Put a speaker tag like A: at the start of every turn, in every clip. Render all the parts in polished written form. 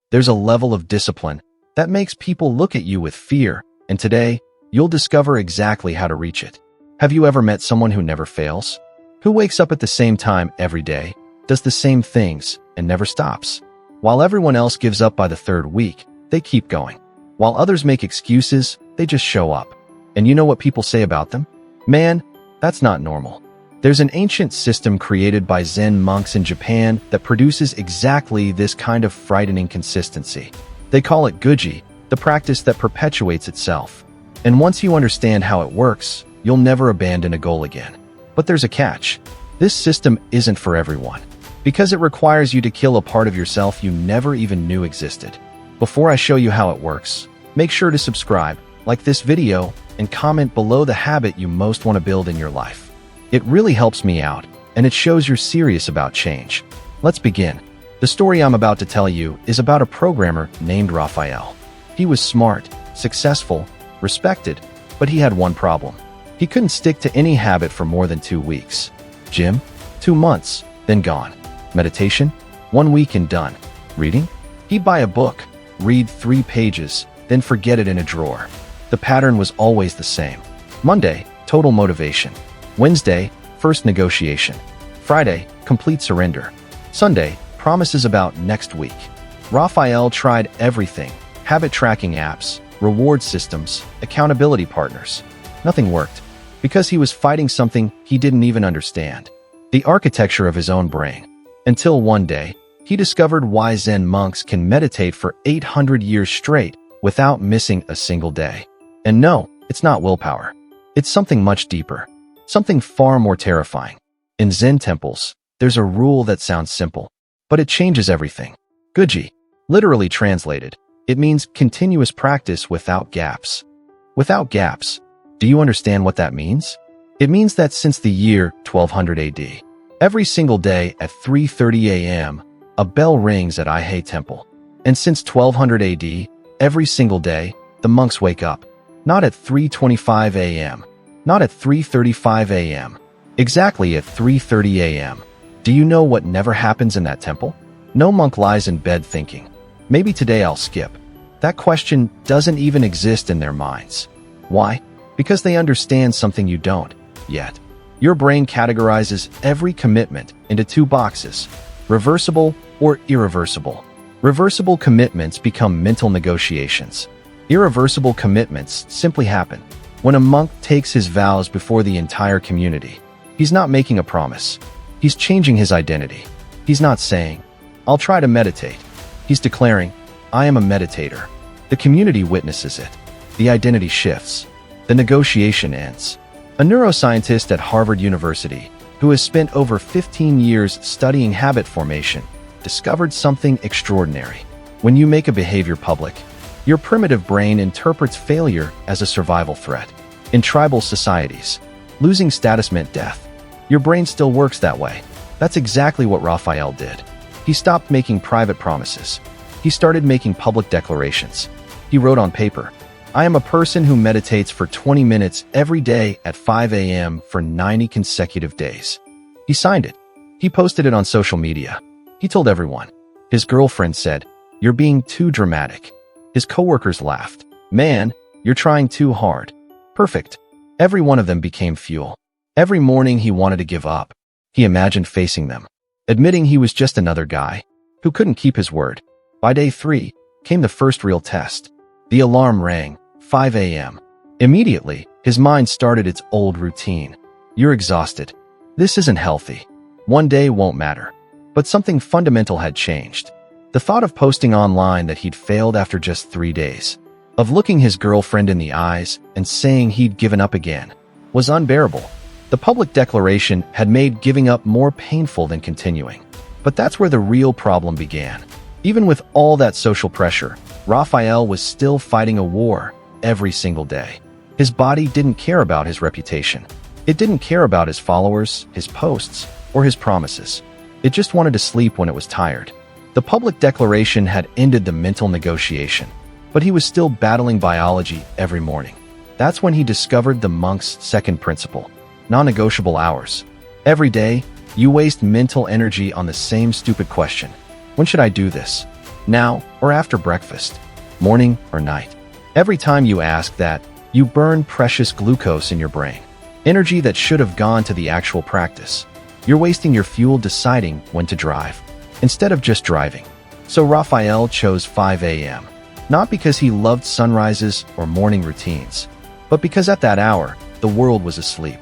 A: There's a level of discipline that makes people look at you with fear, and today, you'll discover exactly how to reach it. Have you ever met someone who never fails? Who wakes up at the same time every day, does the same things, and never stops? While everyone else gives up by the third week, they keep going. While others make excuses, they just show up. And you know what people say about them? Man, that's not normal. There's an ancient system created by Zen monks in Japan that produces exactly this kind of frightening consistency. They call it Gyoji, the practice that perpetuates itself. And once you understand how it works, you'll never abandon a goal again. But there's a catch. This system isn't for everyone, because it requires you to kill a part of yourself you never even knew existed. Before I show you how it works, make sure to subscribe, like this video, and comment below the habit you most want to build in your life. It really helps me out, and it shows you're serious about change. Let's begin. The story I'm about to tell you is about a programmer named Raphael. He was smart, successful, respected, but he had one problem. He couldn't stick to any habit for more than 2 weeks. Gym? 2 months, then gone. Meditation? 1 week and done. Reading? He'd buy a book, read 3 pages, then forget it in a drawer. The pattern was always the same. Monday, total motivation. Wednesday, first negotiation. Friday, complete surrender. Sunday, promises about next week. Raphael tried everything: habit tracking apps, reward systems, accountability partners. Nothing worked, because he was fighting something he didn't even understand: the architecture of his own brain. Until one day, he discovered why Zen monks can meditate for 800 years straight without missing a single day. And no, it's not willpower. It's something much deeper. Something far more terrifying. In Zen temples, there's a rule that sounds simple, but it changes everything. Gyoji, literally translated, it means continuous practice without gaps. Without gaps. Do you understand what that means? It means that since the year 1200 AD, every single day at 3:30 a.m., a bell rings at Ihei Temple. And since 1200 AD, every single day, the monks wake up. Not at 3:25 a.m., not at 3:35 a.m., exactly at 3:30 a.m. Do you know what never happens in that temple? No monk lies in bed thinking, maybe today I'll skip. That question doesn't even exist in their minds. Why? Because they understand something you don't yet. Your brain categorizes every commitment into 2 boxes: reversible or irreversible. Reversible commitments become mental negotiations. Irreversible commitments simply happen. When a monk takes his vows before the entire community, he's not making a promise. He's changing his identity. He's not saying, I'll try to meditate. He's declaring, I am a meditator. The community witnesses it. The identity shifts. The negotiation ends. A neuroscientist at Harvard University, who has spent over 15 years studying habit formation, discovered something extraordinary. When you make a behavior public, your primitive brain interprets failure as a survival threat. In tribal societies, losing status meant death. Your brain still works that way. That's exactly what Raphael did. He stopped making private promises. He started making public declarations. He wrote on paper, I am a person who meditates for 20 minutes every day at 5 a.m. for 90 consecutive days. He signed it. He posted it on social media. He told everyone. His girlfriend said, You're being too dramatic. His coworkers laughed. Man, you're trying too hard. Perfect. Every one of them became fuel. Every morning he wanted to give up. He imagined facing them, admitting he was just another guy who couldn't keep his word. By day 3 came the first real test. The alarm rang, 5 a.m. Immediately, his mind started its old routine. You're exhausted. This isn't healthy. One day won't matter. But something fundamental had changed. The thought of posting online that he'd failed after just 3 days, of looking his girlfriend in the eyes and saying he'd given up again, was unbearable. The public declaration had made giving up more painful than continuing. But that's where the real problem began. Even with all that social pressure, Raphael was still fighting a war every single day. His body didn't care about his reputation. It didn't care about his followers, his posts, or his promises. It just wanted to sleep when it was tired. The public declaration had ended the mental negotiation, but he was still battling biology every morning. That's when he discovered the monk's second principle: non-negotiable hours. Every day, you waste mental energy on the same stupid question. When should I do this? Now or after breakfast? Morning or night? Every time you ask that, you burn precious glucose in your brain. Energy that should have gone to the actual practice. You're wasting your fuel deciding when to drive, instead of just driving. So Raphael chose 5 a.m., not because he loved sunrises or morning routines, but because at that hour, the world was asleep.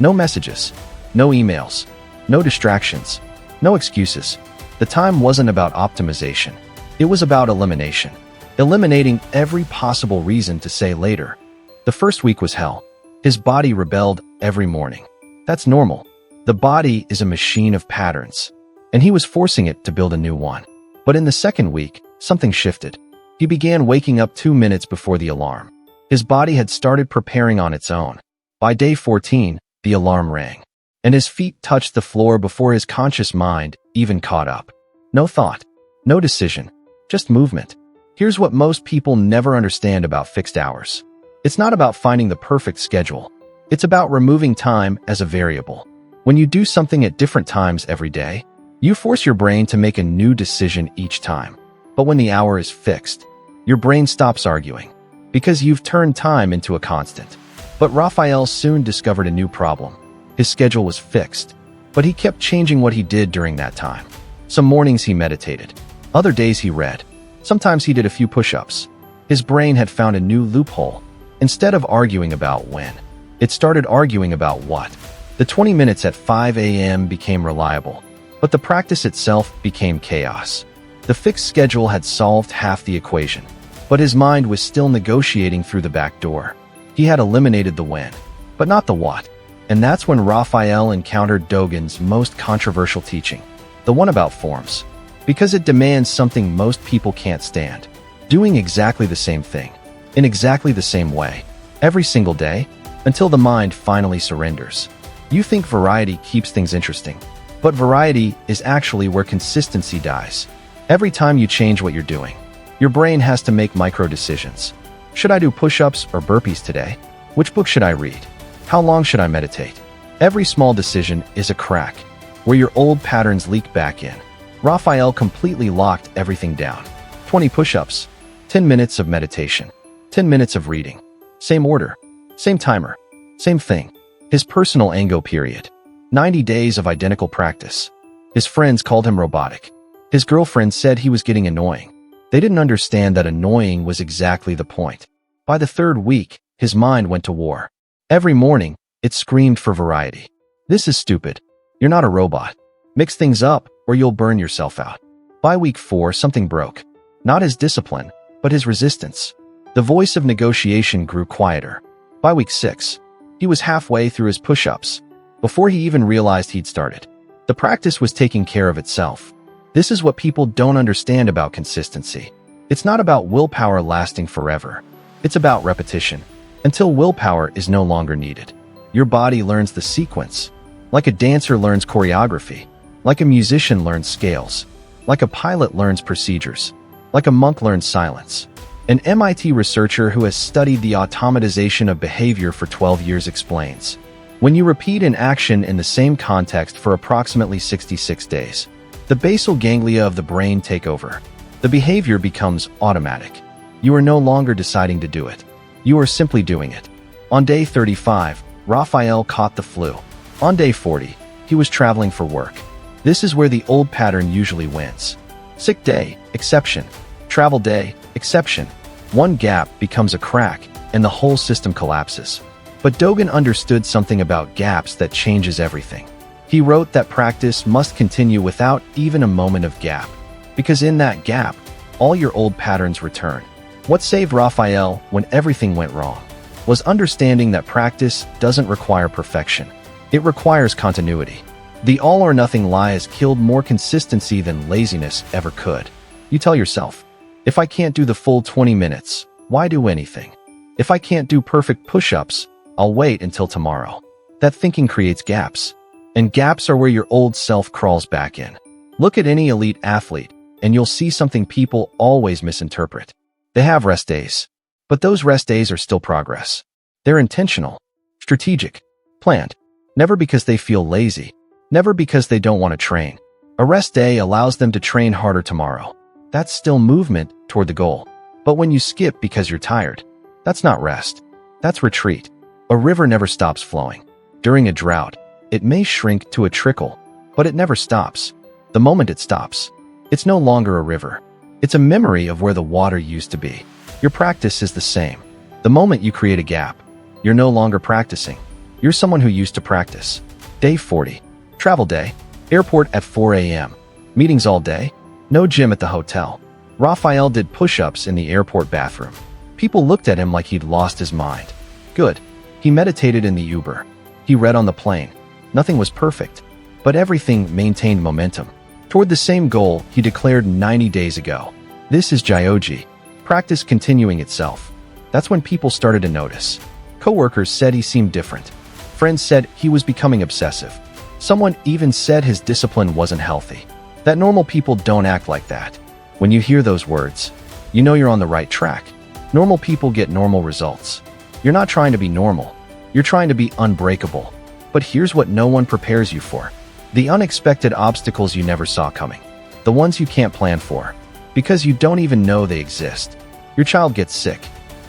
A: No messages, no emails, no distractions, no excuses. The time wasn't about optimization. It was about elimination. Eliminating every possible reason to say later. The first week was hell. His body rebelled every morning. That's normal. The body is a machine of patterns, and he was forcing it to build a new one. But in the second week, something shifted. He began waking up 2 minutes before the alarm. His body had started preparing on its own. By day 14, the alarm rang, and his feet touched the floor before his conscious mind even caught up. No thought, no decision, just movement. Here's what most people never understand about fixed hours. It's not about finding the perfect schedule. It's about removing time as a variable. When you do something at different times every day, you force your brain to make a new decision each time. But when the hour is fixed, your brain stops arguing, because you've turned time into a constant. But Raphael soon discovered a new problem. His schedule was fixed, but he kept changing what he did during that time. Some mornings he meditated. Other days he read. Sometimes he did a few push-ups. His brain had found a new loophole. Instead of arguing about when, it started arguing about what. The 20 minutes at 5 a.m. became reliable, but the practice itself became chaos. The fixed schedule had solved half the equation, but his mind was still negotiating through the back door. He had eliminated the when, but not the what. And that's when Raphael encountered Dogen's most controversial teaching, the one about forms, because it demands something most people can't stand: doing exactly the same thing, in exactly the same way, every single day, until the mind finally surrenders. You think variety keeps things interesting, but variety is actually where consistency dies. Every time you change what you're doing, your brain has to make micro decisions. Should I do push-ups or burpees today? Which book should I read? How long should I meditate? Every small decision is a crack, where your old patterns leak back in. Raphael completely locked everything down. 20 push-ups, 10 minutes of meditation, 10 minutes of reading. Same order, same timer, same thing. His personal Ango period. 90 days of identical practice. His friends called him robotic. His girlfriend said he was getting annoying. They didn't understand that annoying was exactly the point. By the third week, his mind went to war. Every morning, it screamed for variety. This is stupid. You're not a robot. Mix things up, or you'll burn yourself out. By week 4, something broke. Not his discipline, but his resistance. The voice of negotiation grew quieter. By week 6, he was halfway through his push-ups, before he even realized he'd started. The practice was taking care of itself. This is what people don't understand about consistency. It's not about willpower lasting forever. It's about repetition, until willpower is no longer needed. Your body learns the sequence, like a dancer learns choreography, like a musician learns scales, like a pilot learns procedures, like a monk learns silence. An MIT researcher who has studied the automatization of behavior for 12 years explains, when you repeat an action in the same context for approximately 66 days, the basal ganglia of the brain take over. The behavior becomes automatic. You are no longer deciding to do it. You are simply doing it. On day 35, Raphael caught the flu. On day 40, he was traveling for work. This is where the old pattern usually wins. Sick day, exception. Travel day, exception. One gap becomes a crack, and the whole system collapses. But Dogen understood something about gaps that changes everything. He wrote that practice must continue without even a moment of gap, because in that gap, all your old patterns return. What saved Raphael when everything went wrong was understanding that practice doesn't require perfection. It requires continuity. The all-or-nothing lie has killed more consistency than laziness ever could. You tell yourself, if I can't do the full 20 minutes, why do anything? If I can't do perfect push-ups, I'll wait until tomorrow. That thinking creates gaps. And gaps are where your old self crawls back in. Look at any elite athlete, and you'll see something people always misinterpret. They have rest days. But those rest days are still progress. They're intentional, strategic, planned. Never because they feel lazy. Never because they don't want to train. A rest day allows them to train harder tomorrow. that's still movement toward the goal. But when you skip because you're tired, that's not rest. That's retreat. A river never stops flowing. During a drought, it may shrink to a trickle, but it never stops. The moment it stops, it's no longer a river. It's a memory of where the water used to be. Your practice is the same. The moment you create a gap, you're no longer practicing. You're someone who used to practice. Day 40. Travel day. Airport at 4 a.m. Meetings all day. No gym at the hotel. Raphael did push-ups in the airport bathroom. People looked at him like he'd lost his mind. Good. He meditated in the Uber. He read on the plane. Nothing was perfect, but everything maintained momentum. Toward the same goal he declared 90 days ago. This is Gyoji. Practice continuing itself. That's when people started to notice. Coworkers said he seemed different. Friends said he was becoming obsessive. Someone even said his discipline wasn't healthy. That normal people don't act like that. When you hear those words, you know you're on the right track. Normal people get normal results. You're not trying to be normal. You're trying to be unbreakable. But here's what no one prepares you for. The unexpected obstacles you never saw coming. The ones you can't plan for. Because you don't even know they exist. Your child gets sick.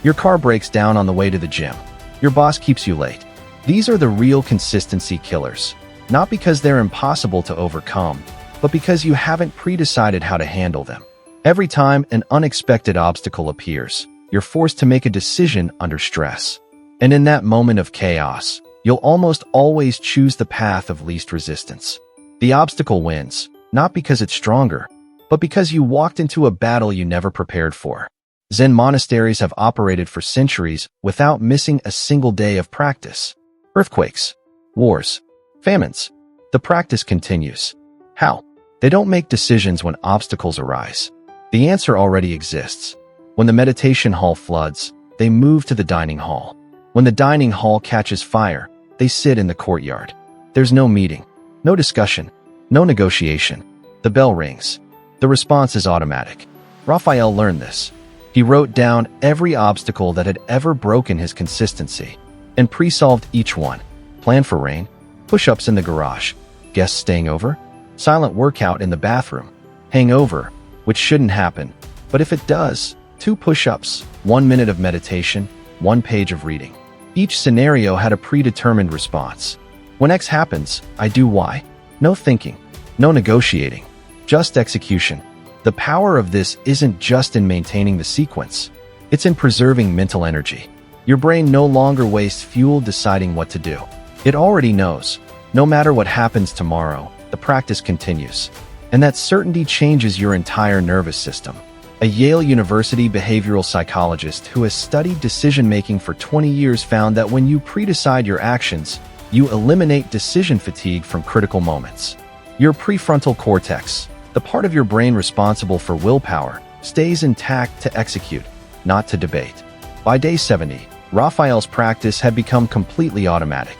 A: Your car breaks down on the way to the gym. Your boss keeps you late. These are the real consistency killers. Not because they're impossible to overcome, but because you haven't pre-decided how to handle them. Every time an unexpected obstacle appears, you're forced to make a decision under stress. And in that moment of chaos, you'll almost always choose the path of least resistance. The obstacle wins, not because it's stronger, but because you walked into a battle you never prepared for. Zen monasteries have operated for centuries without missing a single day of practice. Earthquakes, wars, famines. The practice continues. How? They don't make decisions when obstacles arise. The answer already exists. When the meditation hall floods, they move to the dining hall. When the dining hall catches fire, they sit in the courtyard. There's no meeting, no discussion, no negotiation. The bell rings. The response is automatic. Raphael learned this. He wrote down every obstacle that had ever broken his consistency and pre-solved each one. Plan for rain, push-ups in the garage, guests staying over, silent workout in the bathroom, hangover, which shouldn't happen, but if it does, 2 push-ups, 1 minute of meditation, 1 page of reading. Each scenario had a predetermined response. When X happens, I do Y. No thinking, no negotiating, just execution. The power of this isn't just in maintaining the sequence. It's in preserving mental energy. Your brain no longer wastes fuel deciding what to do. It already knows. No matter what happens tomorrow, the practice continues. And that certainty changes your entire nervous system. A Yale University behavioral psychologist who has studied decision-making for 20 years found that when you pre-decide your actions, you eliminate decision fatigue from critical moments. Your prefrontal cortex, the part of your brain responsible for willpower, stays intact to execute, not to debate. By day 70, Raphael's practice had become completely automatic.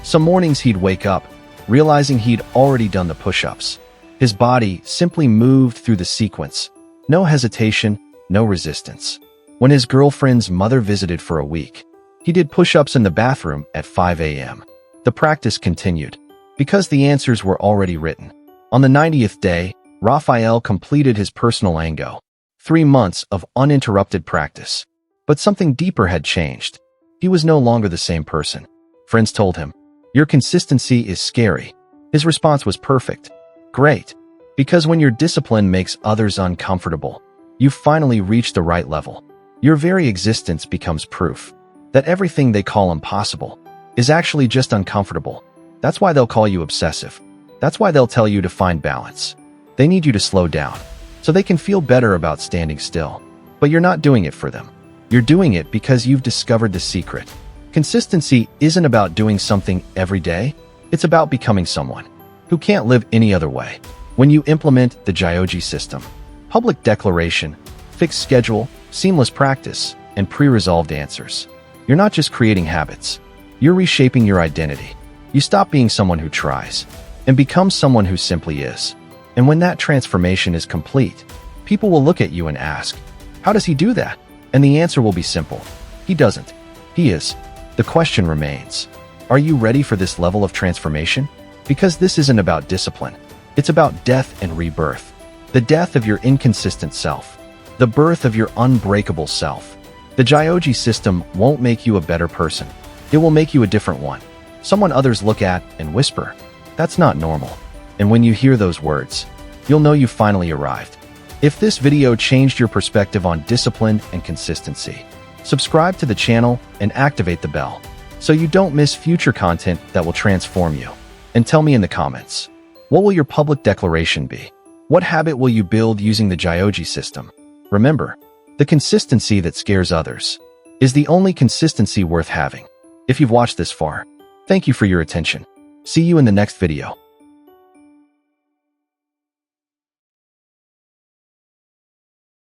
A: Some mornings he'd wake up, realizing he'd already done the push-ups. His body simply moved through the sequence. No hesitation, no resistance. When his girlfriend's mother visited for a week, he did push-ups in the bathroom at 5 a.m. The practice continued, because the answers were already written. On the 90th day, Raphael completed his personal Ango. 3 months of uninterrupted practice. But something deeper had changed. He was no longer the same person. Friends told him, "Your consistency is scary." His response was perfect. Great. Because when your discipline makes others uncomfortable, you finally reach the right level. Your very existence becomes proof that everything they call impossible is actually just uncomfortable. That's why they'll call you obsessive. That's why they'll tell you to find balance. They need you to slow down so they can feel better about standing still. But you're not doing it for them. You're doing it because you've discovered the secret. Consistency isn't about doing something every day. It's about becoming someone who can't live any other way. When you implement the Gyoji system, public declaration, fixed schedule, seamless practice, and pre-resolved answers, you're not just creating habits. You're reshaping your identity. You stop being someone who tries and become someone who simply is. And when that transformation is complete, people will look at you and ask, "How does he do that?" And the answer will be simple. He doesn't. He is. The question remains, are you ready for this level of transformation? Because this isn't about discipline. It's about death and rebirth. The death of your inconsistent self. The birth of your unbreakable self. The Gyoji system won't make you a better person. It will make you a different one. Someone others look at and whisper, "That's not normal." And when you hear those words, you'll know you finally arrived. If this video changed your perspective on discipline and consistency, subscribe to the channel and activate the bell so you don't miss future content that will transform you. And tell me in the comments, what will your public declaration be? What habit will you build using the Gyoji system? Remember, the consistency that scares others is the only consistency worth having. If you've watched this far, thank you for your attention. See you in the next video.